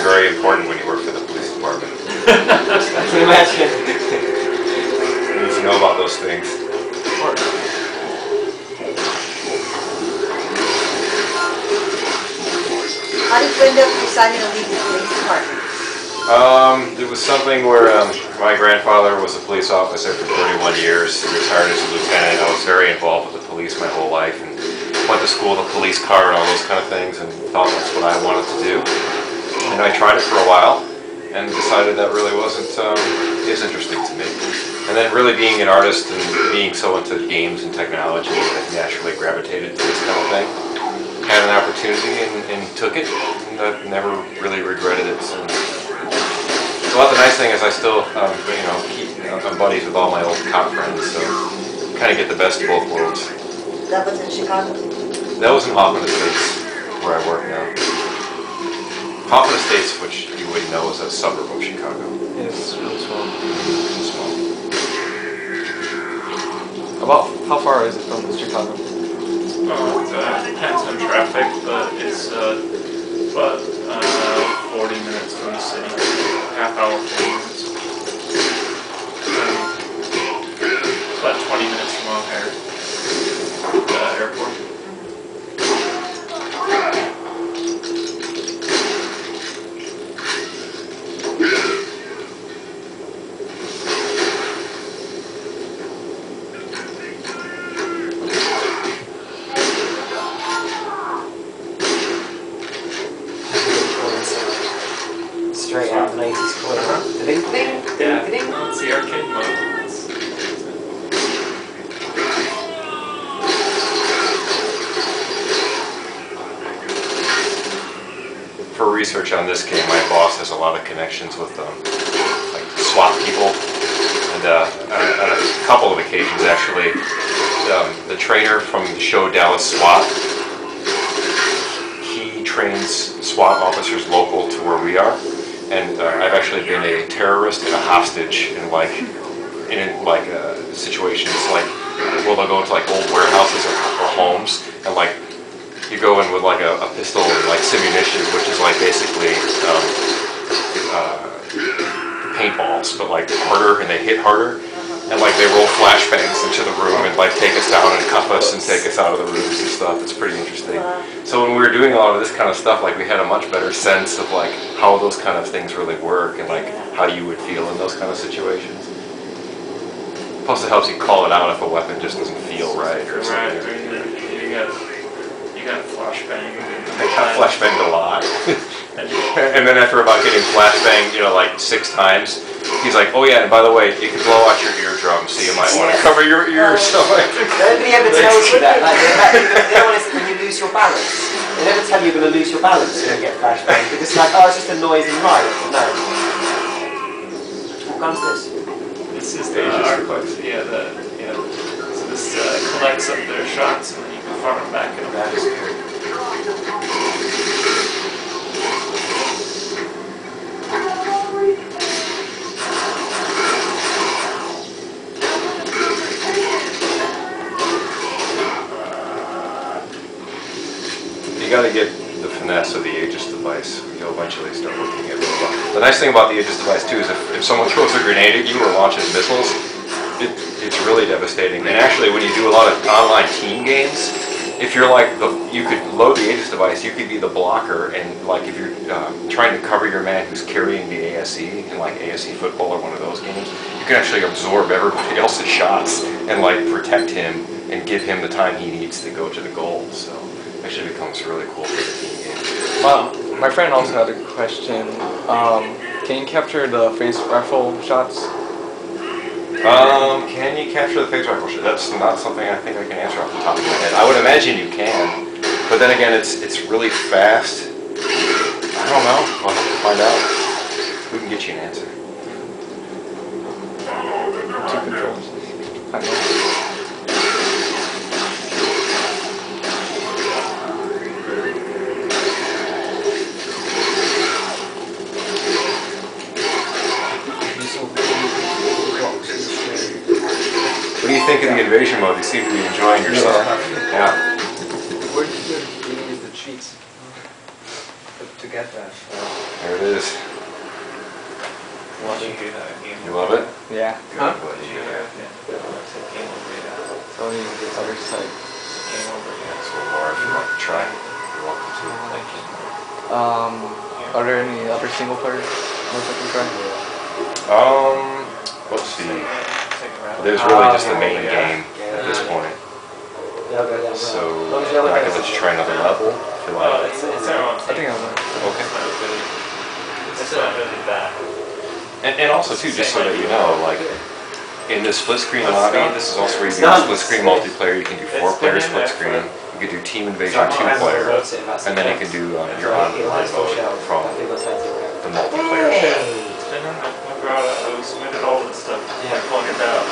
very important when you work for the police department. I can imagine. You need to know about those things. How did you end up deciding to leave the police department? It was something where my grandfather was a police officer for 31 years. He retired as a lieutenant. I was very involved with the police my whole life and went to school with a police car and all those kind of things and thought that's what I wanted to do. And I tried it for a while and decided that really wasn't as interesting to me. And then really being an artist and being so into games and technology, I naturally gravitated to this kind of thing. Had an opportunity and took it, and I've never really regretted it since. Well, the nice thing is I still, I'm buddies with all my old cop friends, so kind of get the best of both worlds. That was in Chicago? That was in Hoffman Estates, where I work now. Hoffman Estates, which you would know is a suburb of Chicago. Yeah, it's really small. It's small. About how far is it from Chicago? It depends on traffic, but it's about 40 minutes from the city. Half hour, 40 minutes. About 20 minutes from O'Hare Airport. Straight out of an 80s toy. Ding, ding, Yeah, ding. it's the arcade mode. For research on this game, my boss has a lot of connections with like SWAT people, and on a couple of occasions actually, the trainer from the show Dallas SWAT, he trains SWAT officers local to where we are, and I've actually been a terrorist and a hostage in situations like, well, they'll go into like old warehouses or homes, and like you go in with like a pistol and like simunition, which is like basically paintballs, but like harder, and they hit harder, and like they roll flashbangs into the room and like take us down and cuff us and take us out of the rooms and stuff. It's pretty interesting. So when we were doing a lot of this kind of stuff, like we had a much better sense of like how those kind of things really work and like how you would feel in those kind of situations. Plus it helps you call it out if a weapon just doesn't feel right or something. You got a flashbang. I got flashbanged a lot. And then after about getting flashbanged, like 6 times, he's like, oh yeah, and by the way, you can blow out your eardrum, so you might want to cover your ears. So nobody ever tells you that. Like, they don't want to when you lose your balance. They never tell you you're going to lose your balance when you get flashbanged. Because it's like, oh, it's just a noise and right. No. What gun's this? This is the device. So this collects up their shots and then you can fire them back in a box. you got to get the finesse of the Aegis device. You'll eventually start working it really well. The nice thing about the Aegis device too is if someone throws a grenade at you or launches missiles, it's really devastating. And actually, when you do a lot of online team games, if you're like you could load the Aegis device, you could be the blocker, and like if you're trying to cover your man who's carrying the ASE in like ASE football or one of those games, you can actually absorb everybody else's shots and like protect him and give him the time he needs to go to the goal. So it actually becomes really cool for the team game. My friend also had a question. Can you capture the phase rifle shots? Can you capture the phase rifle shot? That's not something I think I can answer off the top of my head. I would imagine you can, but then again, it's really fast. I don't know. I'll have to find out. We can get you an answer. 2 controls. I know. What do you think of the invasion mode? You seem to be enjoying yourself. Yeah. Where did you use the cheats to get that? There it is. Once you do that game. You love it? Yeah. Huh? What did you get? Game over, yeah. So on the other side. Game over, yeah. So Laura, if you want to try, you're welcome to. Thank you. Are there any other single player ones I can try? Let's see. Second round. There's really just the main game at this point. Yeah, I'll go down. So Long as you have I can let you try another level if you like. It's not I think I might. Okay. It's not really bad. And also too, just so that you know, like in this split screen lobby, this is also where you do split screen multiplayer. You can do 4-player split screen. You can do Team Invasion 2-player, and then you can do your online mode from the multiplayer tab. I submitted all this stuff. I pointed out.